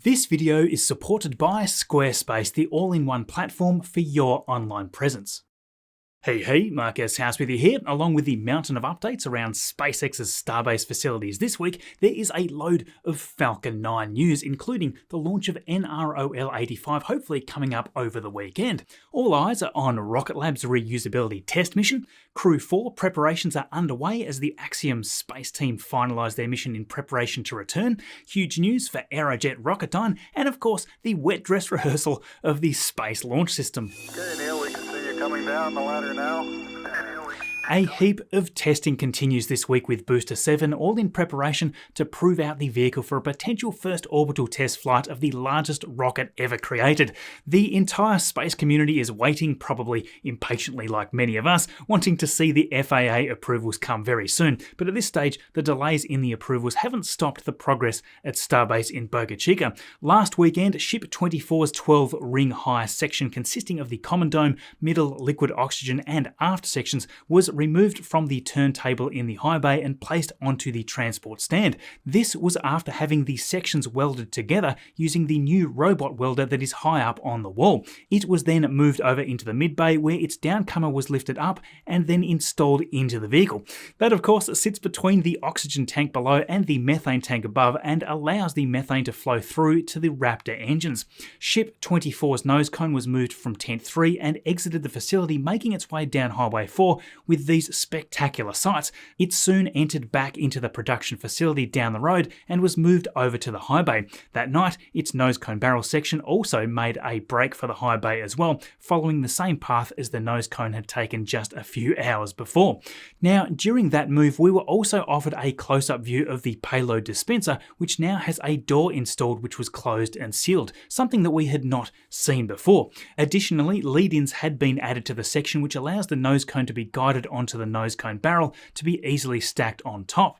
This video is supported by Squarespace, the all-in-one platform for your online presence. Hey, Marcus House with you here, along with the mountain of updates around SpaceX's Starbase facilities. This week, there is a load of Falcon 9 news, including the launch of NROL-85, hopefully coming up over the weekend. All eyes are on Rocket Lab's reusability test mission. Crew 4 preparations are underway as the Axiom space team finalise their mission in preparation to return. Huge news for Aerojet Rocketdyne, and of course, the wet dress rehearsal of the Space Launch System. Okay, Neil, we can see you coming down the ladder now. A heap of testing continues this week with Booster 7, all in preparation to prove out the vehicle for a potential first orbital test flight of the largest rocket ever created. The entire space community is waiting, probably impatiently like many of us, wanting to see the FAA approvals come very soon. But at this stage, the delays in the approvals haven't stopped the progress at Starbase in Boca Chica. Last weekend, Ship 24's 12-ring high section consisting of the common dome, middle, liquid oxygen and aft sections was removed from the turntable in the high bay and placed onto the transport stand. This was after having the sections welded together using the new robot welder that is high up on the wall. It was then moved over into the mid bay where its downcomer was lifted up and then installed into the vehicle. That of course sits between the oxygen tank below and the methane tank above and allows the methane to flow through to the Raptor engines. Ship 24's nose cone was moved from Tent 3 and exited the facility, making its way down Highway 4 with these spectacular sights. It soon entered back into the production facility down the road and was moved over to the high bay. That night, its nose cone barrel section also made a break for the high bay as well, following the same path as the nose cone had taken just a few hours before. Now, during that move, we were also offered a close-up view of the payload dispenser, which now has a door installed which was closed and sealed, something that we had not seen before. Additionally, lead-ins had been added to the section which allows the nose cone to be guided onto the nose cone barrel to be easily stacked on top.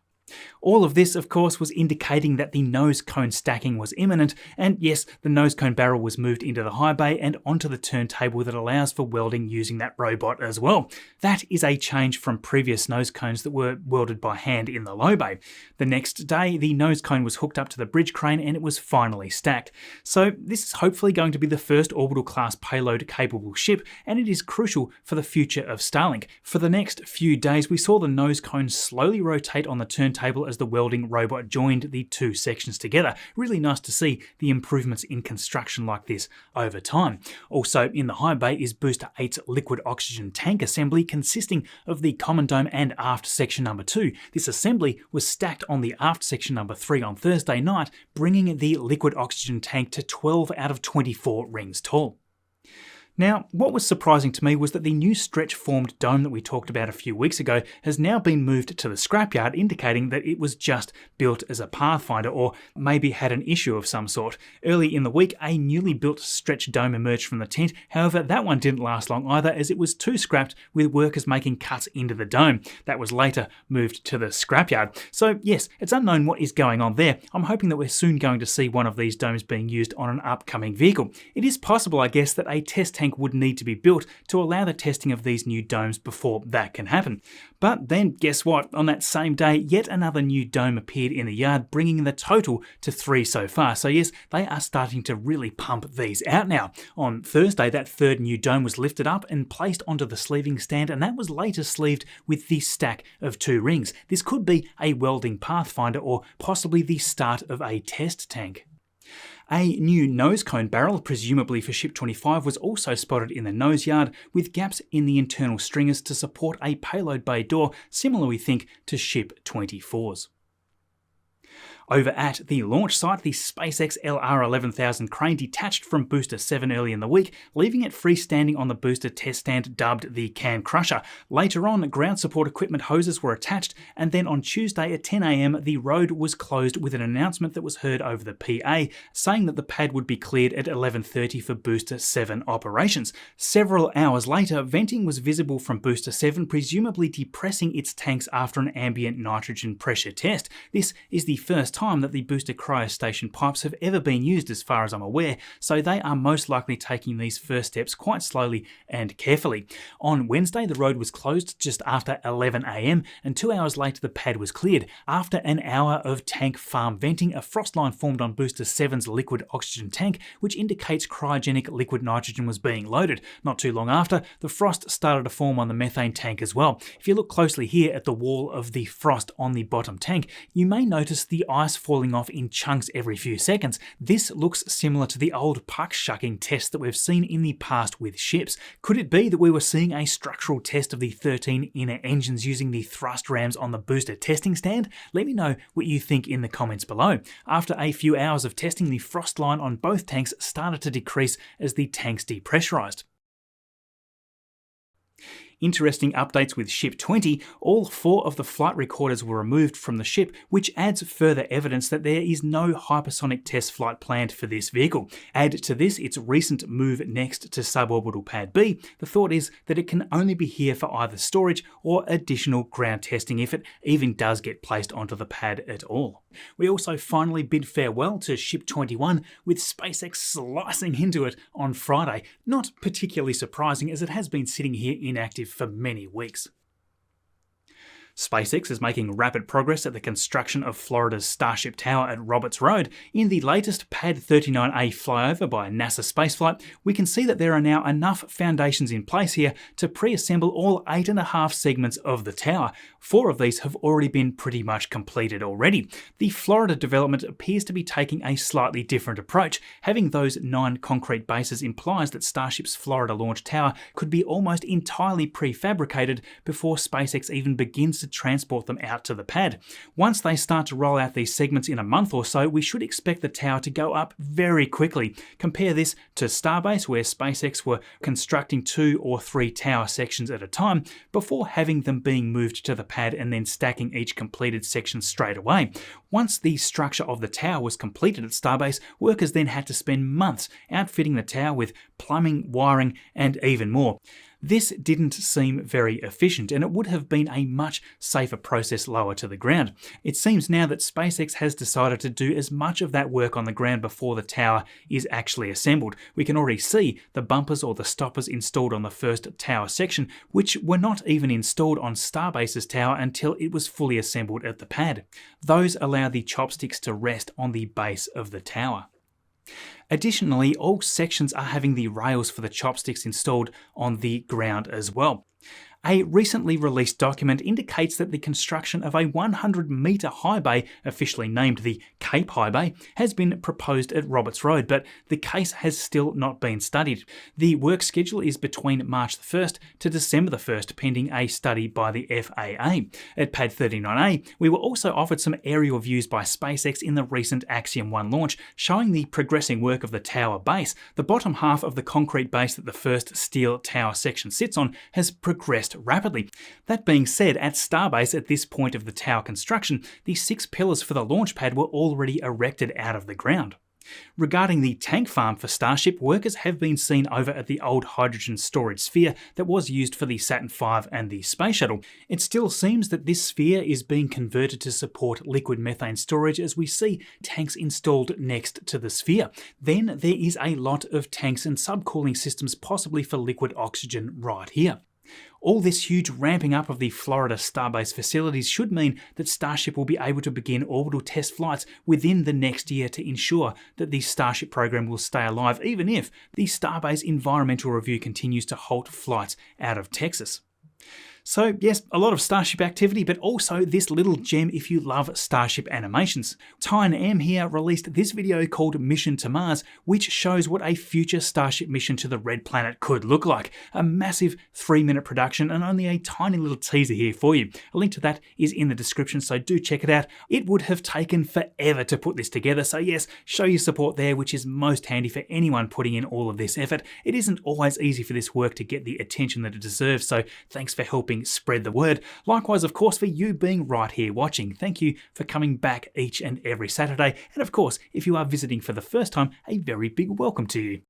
All of this, of course, was indicating that the nose cone stacking was imminent, and yes, the nose cone barrel was moved into the high bay and onto the turntable that allows for welding using that robot as well. That is a change from previous nose cones that were welded by hand in the low bay. The next day, the nose cone was hooked up to the bridge crane and it was finally stacked. So this is hopefully going to be the first orbital class payload capable ship, and it is crucial for the future of Starlink. For the next few days, we saw the nose cone slowly rotate on the turntable as the welding robot joined the two sections together. Really nice to see the improvements in construction like this over time. Also in the high bay is Booster 8's liquid oxygen tank assembly consisting of the common dome and aft section number 2. This assembly was stacked on the aft section number 3 on Thursday night, bringing the liquid oxygen tank to 12 out of 24 rings tall. Now, what was surprising to me was that the new stretch-formed dome that we talked about a few weeks ago has now been moved to the scrapyard, indicating that it was just built as a pathfinder or maybe had an issue of some sort. Early in the week, a newly built stretch dome emerged from the tent. However, that one didn't last long either, as it was too scrapped with workers making cuts into the dome. That was later moved to the scrapyard. So yes, it's unknown what is going on there. I'm hoping that we're soon going to see one of these domes being used on an upcoming vehicle. It is possible, I guess, that a test tank would need to be built to allow the testing of these new domes before that can happen. But then guess what? On that same day, yet another new dome appeared in the yard, bringing the total to 3 so far. So yes, they are starting to really pump these out now. On Thursday, that third new dome was lifted up and placed onto the sleeving stand, and that was later sleeved with the stack of 2 rings. This could be a welding pathfinder or possibly the start of a test tank. A new nose cone barrel, presumably for Ship 25, was also spotted in the nose yard, with gaps in the internal stringers to support a payload bay door, similar we think to Ship 24's. Over at the launch site, the SpaceX LR11000 crane detached from Booster 7 early in the week, leaving it freestanding on the booster test stand dubbed the Can Crusher. Later on, ground support equipment hoses were attached, and then on Tuesday at 10 AM, the road was closed with an announcement that was heard over the PA, saying that the pad would be cleared at 11:30 for Booster 7 operations. Several hours later, venting was visible from Booster 7, presumably depressing its tanks after an ambient nitrogen pressure test. This is the first time that the booster cryostation pipes have ever been used as far as I'm aware, so they are most likely taking these first steps quite slowly and carefully. On Wednesday, the road was closed just after 11 AM, and 2 hours later the pad was cleared. After an hour of tank farm venting, a frost line formed on Booster 7's liquid oxygen tank, which indicates cryogenic liquid nitrogen was being loaded. Not too long after, the frost started to form on the methane tank as well. If you look closely here at the wall of the frost on the bottom tank, you may notice the ice falling off in chunks every few seconds. This looks similar to the old puck shucking test that we've seen in the past with ships. Could it be that we were seeing a structural test of the 13 inner engines using the thrust rams on the booster testing stand? Let me know what you think in the comments below. After a few hours of testing, the frost line on both tanks started to decrease as the tanks depressurized. Interesting updates with Ship 20, all 4 of the flight recorders were removed from the ship, which adds further evidence that there is no hypersonic test flight planned for this vehicle. Add to this its recent move next to suborbital Pad B, the thought is that it can only be here for either storage or additional ground testing if it even does get placed onto the pad at all. We also finally bid farewell to Ship 21 with SpaceX slicing into it on Friday. Not particularly surprising as it has been sitting here inactive for many weeks. SpaceX is making rapid progress at the construction of Florida's Starship Tower at Roberts Road. In the latest Pad 39A flyover by NASA spaceflight, we can see that there are now enough foundations in place here to pre-assemble all 8.5 segments of the tower. 4 of these have already been pretty much completed already. The Florida development appears to be taking a slightly different approach. Having those 9 concrete bases implies that Starship's Florida launch tower could be almost entirely prefabricated before SpaceX even begins to transport them out to the pad. Once they start to roll out these segments in a month or so, we should expect the tower to go up very quickly. Compare this to Starbase, where SpaceX were constructing 2 or 3 tower sections at a time before having them being moved to the pad and then stacking each completed section straight away. Once the structure of the tower was completed at Starbase, workers then had to spend months outfitting the tower with plumbing, wiring, and even more. This didn't seem very efficient, and it would have been a much safer process lower to the ground. It seems now that SpaceX has decided to do as much of that work on the ground before the tower is actually assembled. We can already see the bumpers or the stoppers installed on the first tower section, which were not even installed on Starbase's tower until it was fully assembled at the pad. Those allow the chopsticks to rest on the base of the tower. Additionally, all sections are having the rails for the chopsticks installed on the ground as well. A recently released document indicates that the construction of a 100-metre high bay, officially named the Cape High Bay, has been proposed at Roberts Road, but the case has still not been studied. The work schedule is between March the 1st to December the 1st, pending a study by the FAA. At Pad 39A, we were also offered some aerial views by SpaceX in the recent Axiom 1 launch, showing the progressing work of the tower base. The bottom half of the concrete base that the first steel tower section sits on has progressed rapidly. That being said, at Starbase at this point of the tower construction, the 6 pillars for the launch pad were already erected out of the ground. Regarding the tank farm for Starship, workers have been seen over at the old hydrogen storage sphere that was used for the Saturn V and the Space Shuttle. It still seems that this sphere is being converted to support liquid methane storage, as we see tanks installed next to the sphere. Then there is a lot of tanks and subcooling systems possibly for liquid oxygen right here. All this huge ramping up of the Florida Starbase facilities should mean that Starship will be able to begin orbital test flights within the next year to ensure that the Starship program will stay alive, even if the Starbase environmental review continues to halt flights out of Texas. So yes, a lot of Starship activity, but also this little gem if you love Starship animations. Tyne here released this video called Mission to Mars, which shows what a future Starship mission to the Red Planet could look like. A massive 3-minute production and only a tiny little teaser here for you. A link to that is in the description, so do check it out. It would have taken forever to put this together, so yes, show your support there, which is most handy for anyone putting in all of this effort. It isn't always easy for this work to get the attention that it deserves, so thanks for helping spread the word. Likewise, of course, for you being right here watching. Thank you for coming back each and every Saturday. And of course, if you are visiting for the first time, a very big welcome to you.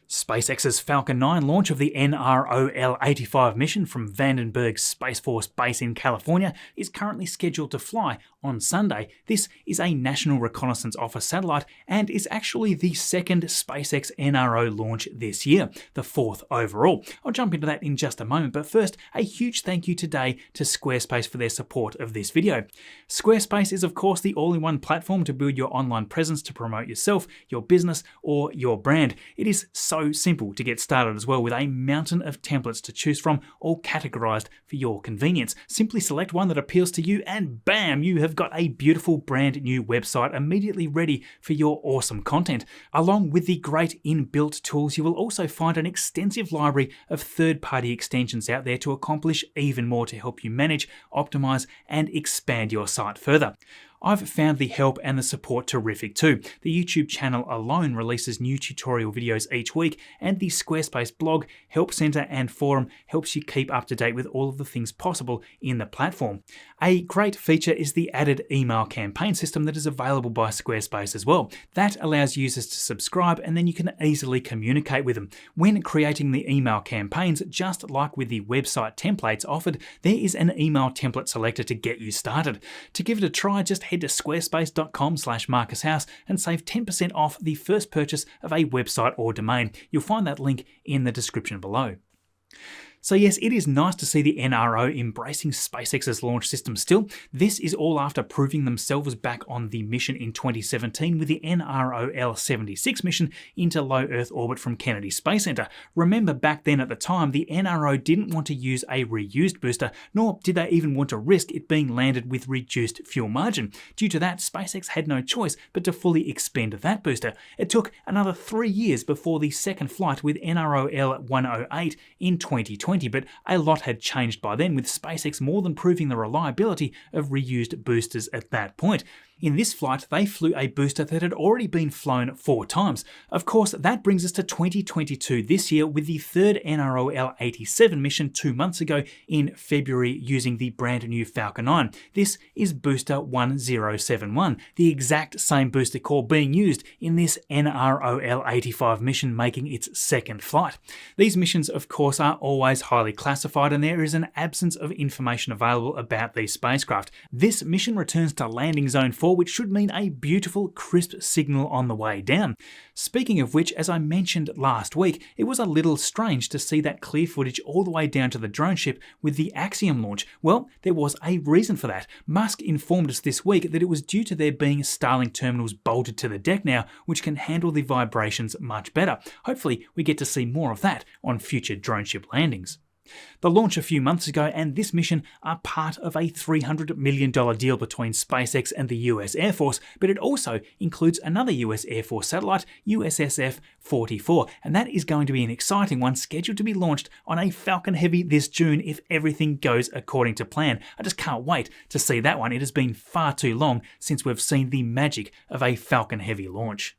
SpaceX's Falcon 9 launch of the NROL-85 mission from Vandenberg Space Force Base in California is currently scheduled to fly on Sunday. This is a National Reconnaissance Office satellite and is actually the second SpaceX NRO launch this year, the fourth overall. I'll jump into that in just a moment, but first, a huge thank you today to Squarespace for their support of this video. Squarespace is of course the all-in-one platform to build your online presence to promote yourself, your business, or your brand. It is so simple to get started as well, with a mountain of templates to choose from, all categorized for your convenience. Simply select one that appeals to you and bam, you have got a beautiful brand new website immediately ready for your awesome content. Along with the great inbuilt tools, you will also find an extensive library of third-party extensions out there to accomplish even more to help you manage, optimize, and expand your site further. I've found the help and the support terrific too. The YouTube channel alone releases new tutorial videos each week, and the Squarespace blog, Help Center, and forum helps you keep up to date with all of the things possible in the platform. A great feature is the added email campaign system that is available by Squarespace as well. That allows users to subscribe and then you can easily communicate with them. When creating the email campaigns, just like with the website templates offered, there is an email template selector to get you started. To give it a try, just head to squarespace.com/MarcusHouse and save 10% off the first purchase of a website or domain. You'll find that link in the description below. So yes, it is nice to see the NRO embracing SpaceX's launch system still. This is all after proving themselves back on the mission in 2017 with the NROL-76 mission into low Earth orbit from Kennedy Space Center. Remember back then at the time, the NRO didn't want to use a reused booster, nor did they even want to risk it being landed with reduced fuel margin. Due to that, SpaceX had no choice but to fully expend that booster. It took another 3 years before the second flight with NROL-108 in 2020. But a lot had changed by then, with SpaceX more than proving the reliability of reused boosters at that point. In this flight, they flew a booster that had already been flown 4 times. Of course, that brings us to 2022 this year, with the third NROL-87 mission 2 months ago in February using the brand new Falcon 9. This is booster 1071, the exact same booster core being used in this NROL-85 mission, making its second flight. These missions, of course, are always highly classified, and there is an absence of information available about these spacecraft. This mission returns to landing zone 4, which should mean a beautiful, crisp signal on the way down. Speaking of which, as I mentioned last week, it was a little strange to see that clear footage all the way down to the drone ship with the Axiom launch. Well, there was a reason for that. Musk informed us this week that it was due to there being Starlink terminals bolted to the deck now, which can handle the vibrations much better. Hopefully, we get to see more of that on future drone ship landings. The launch a few months ago and this mission are part of a $300 million deal between SpaceX and the US Air Force, but it also includes another US Air Force satellite, USSF-44, and that is going to be an exciting one, scheduled to be launched on a Falcon Heavy this June if everything goes according to plan. I just can't wait to see that one. It has been far too long since we've seen the magic of a Falcon Heavy launch.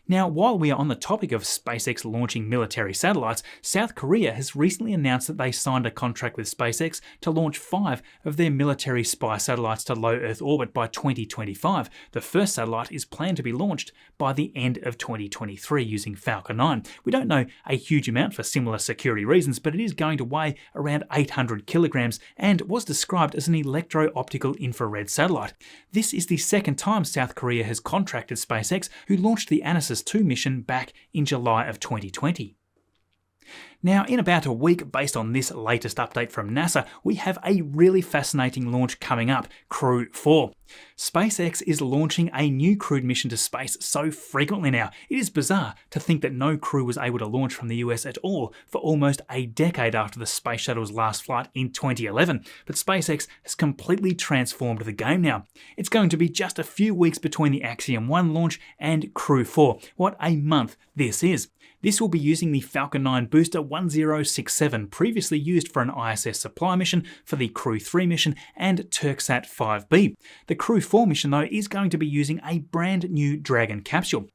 Now, while we are on the topic of SpaceX launching military satellites, South Korea has recently announced that they signed a contract with SpaceX to launch 5 of their military spy satellites to low Earth orbit by 2025. The first satellite is planned to be launched by the end of 2023 using Falcon 9. We don't know a huge amount for similar security reasons, but it is going to weigh around 800 kilograms and was described as an electro-optical infrared satellite. This is the second time South Korea has contracted SpaceX, who launched the Anasis 2 mission back in July of 2020. Now, in about a week, based on this latest update from NASA, we have a really fascinating launch coming up, Crew 4. SpaceX is launching a new crewed mission to space so frequently now. It is bizarre to think that no crew was able to launch from the US at all for almost a decade after the Space Shuttle's last flight in 2011. But SpaceX has completely transformed the game now. It's going to be just a few weeks between the Axiom 1 launch and Crew 4. What a month this is. This will be using the Falcon 9 booster 1067, previously used for an ISS supply mission, for the Crew 3 mission and Turksat 5B. The Crew 4 mission, though, is going to be using a brand new Dragon capsule.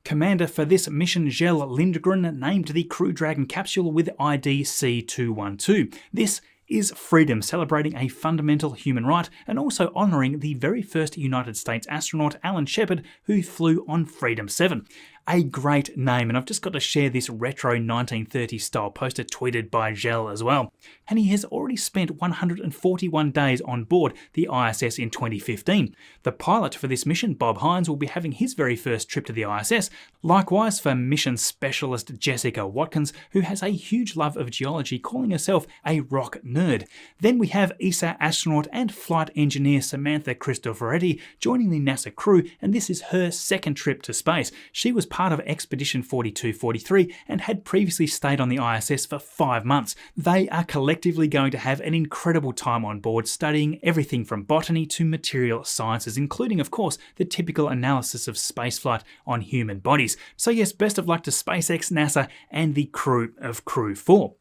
Commander for this mission, Kjell Lindgren, named the Crew Dragon capsule with ID C212. This is freedom, celebrating a fundamental human right and also honouring the very first United States astronaut, Alan Shepard, who flew on Freedom 7. A great name, and I've just got to share this retro 1930s style poster tweeted by Gel as well. And he has already spent 141 days on board the ISS in 2015. The pilot for this mission, Bob Hines, will be having his very first trip to the ISS. Likewise for mission specialist Jessica Watkins, who has a huge love of geology, calling herself a rock nerd. Then we have ESA astronaut and flight engineer Samantha Cristoforetti joining the NASA crew, and this is her second trip to space. She was part of Expedition 4243 and had previously stayed on the ISS for 5 months. They are collectively going to have an incredible time on board, studying everything from botany to material sciences, including, of course, the typical analysis of spaceflight on human bodies. So yes, best of luck to SpaceX, NASA, and the crew of Crew 4.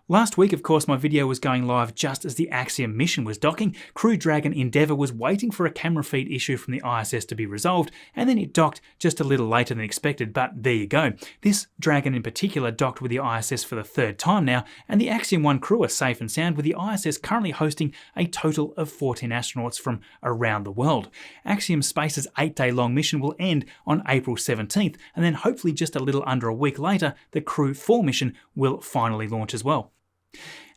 Last week, of course, my video was going live just as the Axiom mission was docking. Crew Dragon Endeavour was waiting for a camera feed issue from the ISS to be resolved, and then it docked just a little later than expected, but there you go. This Dragon in particular docked with the ISS for the third time now, and the Axiom 1 crew are safe and sound, with the ISS currently hosting a total of 14 astronauts from around the world. Axiom Space's 8-day-long mission will end on April 17th, and then hopefully just a little under a week later, the Crew 4 mission will finally launch as well.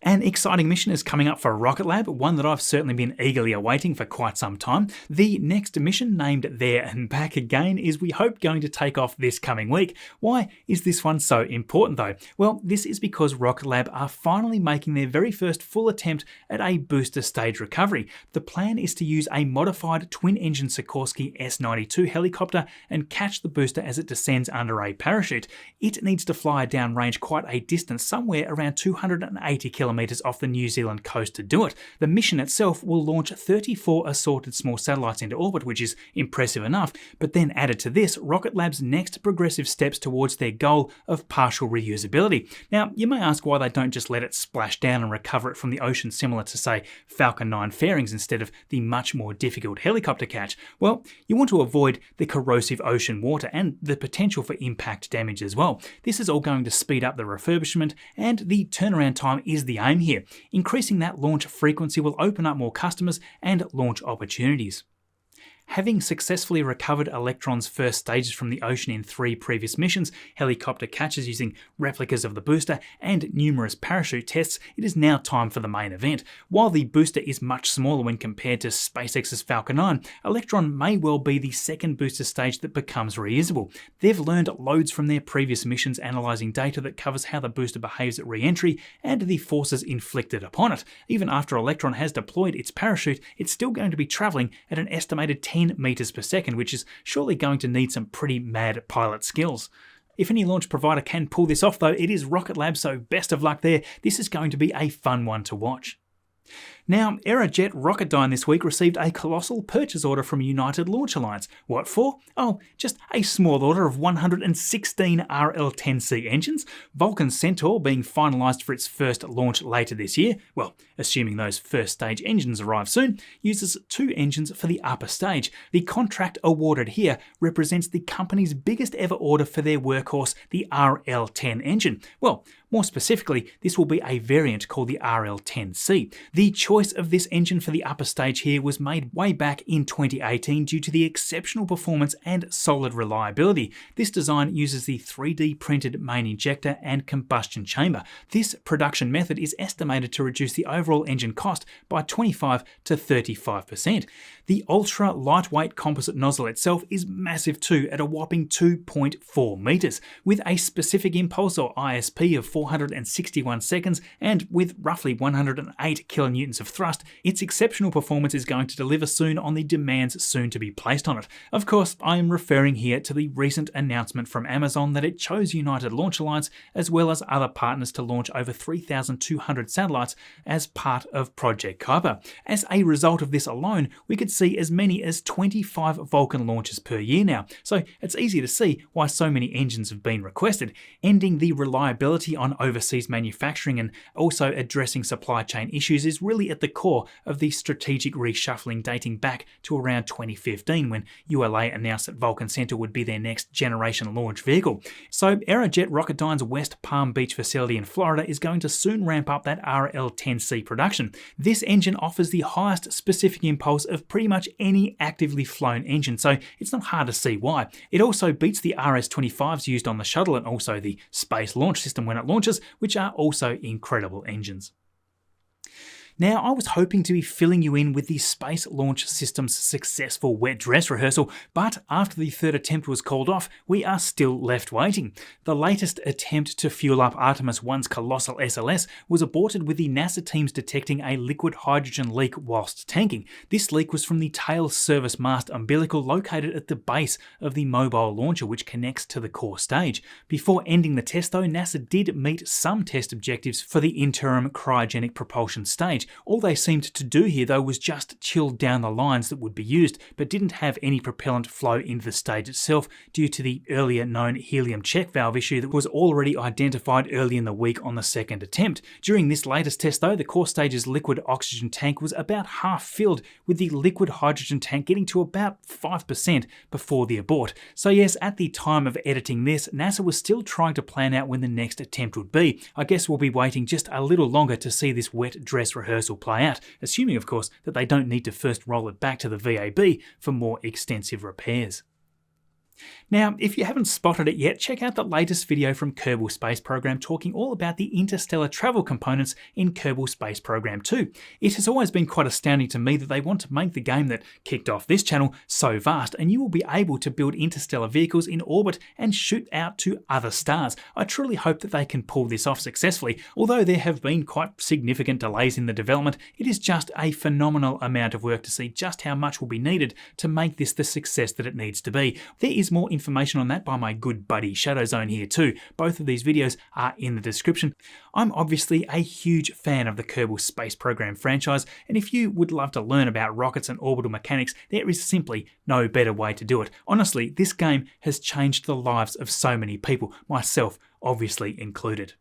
An exciting mission is coming up for Rocket Lab, one that I've certainly been eagerly awaiting for quite some time. The next mission, named There and Back Again, is, we hope, going to take off this coming week. Why is this one so important though? Well, this is because Rocket Lab are finally making their very first full attempt at a booster stage recovery. The plan is to use a modified twin-engine Sikorsky S-92 helicopter and catch the booster as it descends under a parachute. It needs to fly downrange quite a distance, somewhere around 280 kilometers off the New Zealand coast to do it. The mission itself will launch 34 assorted small satellites into orbit, which is impressive enough, but then added to this, Rocket Lab's next progressive steps towards their goal of partial reusability. Now, you may ask why they don't just let it splash down and recover it from the ocean, similar to, say, Falcon 9 fairings, instead of the much more difficult helicopter catch. Well, you want to avoid the corrosive ocean water and the potential for impact damage as well. This is all going to speed up the refurbishment, and the turnaround time is the aim here. Increasing that launch frequency will open up more customers and launch opportunities. Having successfully recovered Electron's first stages from the ocean in 3 previous missions, helicopter catches using replicas of the booster, and numerous parachute tests, it is now time for the main event. While the booster is much smaller when compared to SpaceX's Falcon 9, Electron may well be the second booster stage that becomes reusable. They've learned loads from their previous missions, analysing data that covers how the booster behaves at re-entry and the forces inflicted upon it. Even after Electron has deployed its parachute, it's still going to be travelling at an estimated 10 meters per second, which is surely going to need some pretty mad pilot skills. If any launch provider can pull this off though, it is Rocket Lab, so best of luck there. This is going to be a fun one to watch. Now, Aerojet Rocketdyne this week received a colossal purchase order from United Launch Alliance. What for? Oh, just a small order of 116 RL-10C engines, Vulcan Centaur being finalised for its first launch later this year. Well, assuming those first stage engines arrive soon, uses 2 engines for the upper stage. The contract awarded here represents the company's biggest ever order for their workhorse, the RL-10 engine. Well, more specifically, this will be a variant called the RL-10C. The choice of this engine for the upper stage here was made way back in 2018 due to the exceptional performance and solid reliability. This design uses the 3D printed main injector and combustion chamber. This production method is estimated to reduce the overall engine cost by 25 to 35%. The ultra lightweight composite nozzle itself is massive too, at a whopping 2.4 meters, with a specific impulse or ISP of 461 seconds, and with roughly 108 kilonewtons of thrust, its exceptional performance is going to deliver soon on the demands soon to be placed on it. Of course, I am referring here to the recent announcement from Amazon that it chose United Launch Alliance as well as other partners to launch over 3,200 satellites as part of Project Kuiper. As a result of this alone, we could see as many as 25 Vulcan launches per year now, so it's easy to see why so many engines have been requested. Ending the reliability on overseas manufacturing and also addressing supply chain issues is really at the core of the strategic reshuffling dating back to around 2015, when ULA announced that Vulcan Centaur would be their next generation launch vehicle. So Aerojet Rocketdyne's West Palm Beach facility in Florida is going to soon ramp up that RL-10C production. This engine offers the highest specific impulse of pretty pretty much any actively flown engine, so it's not hard to see why. It also beats the RS-25s used on the shuttle and also the Space Launch System when it launches, which are also incredible engines. Now, I was hoping to be filling you in with the Space Launch System's successful wet dress rehearsal, but after the third attempt was called off, we are still left waiting. The latest attempt to fuel up Artemis 1's colossal SLS was aborted with the NASA teams detecting a liquid hydrogen leak whilst tanking. This leak was from the tail service mast umbilical located at the base of the mobile launcher, which connects to the core stage. Before ending the test though, NASA did meet some test objectives for the interim cryogenic propulsion stage. All they seemed to do here though was just chill down the lines that would be used, but didn't have any propellant flow into the stage itself due to the earlier known helium check valve issue that was already identified early in the week on the second attempt. During this latest test though, the core stage's liquid oxygen tank was about half filled, with the liquid hydrogen tank getting to about 5% before the abort. So yes, at the time of editing this, NASA was still trying to plan out when the next attempt would be. I guess we'll be waiting just a little longer to see this wet dress rehearsal play out, assuming of course that they don't need to first roll it back to the VAB for more extensive repairs. Now, if you haven't spotted it yet, check out the latest video from Kerbal Space Program talking all about the interstellar travel components in Kerbal Space Program 2. It has always been quite astounding to me that they want to make the game that kicked off this channel so vast, and you will be able to build interstellar vehicles in orbit and shoot out to other stars. I truly hope that they can pull this off successfully. Although there have been quite significant delays in the development, it is just a phenomenal amount of work to see just how much will be needed to make this the success that it needs to be. There is more information on that by my good buddy Shadowzone here too. Both of these videos are in the description. I'm obviously a huge fan of the Kerbal Space Program franchise, and if you would love to learn about rockets and orbital mechanics, there is simply no better way to do it. Honestly, this game has changed the lives of so many people, myself obviously included.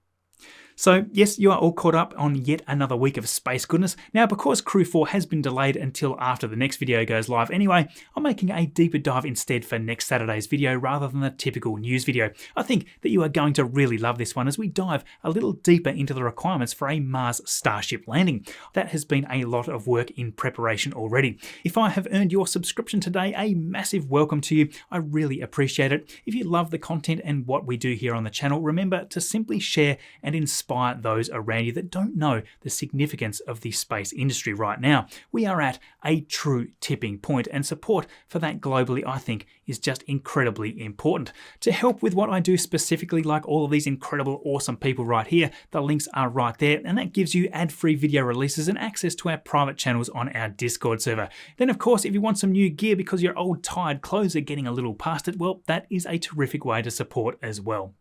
So yes, you are all caught up on yet another week of space goodness. Now, because Crew 4 has been delayed until after the next video goes live anyway, I'm making a deeper dive instead for next Saturday's video rather than the typical news video. I think that you are going to really love this one as we dive a little deeper into the requirements for a Mars Starship landing. That has been a lot of work in preparation already. If I have earned your subscription today, a massive welcome to you. I really appreciate it. If you love the content and what we do here on the channel, remember to simply share and inspire those around you that don't know the significance of the space industry right now. We are at a true tipping point, and support for that globally, I think, is just incredibly important. To help with what I do specifically, like all of these incredible, awesome people right here, the links are right there, and that gives you ad-free video releases and access to our private channels on our Discord server. Then, of course, if you want some new gear because your old tired clothes are getting a little past it, well, that is a terrific way to support as well.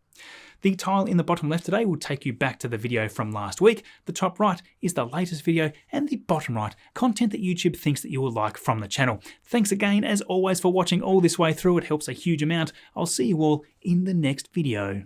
The tile in the bottom left today will take you back to the video from last week. The top right is the latest video, and the bottom right, content that YouTube thinks that you will like from the channel. Thanks again, as always, for watching all this way through. It helps a huge amount. I'll see you all in the next video.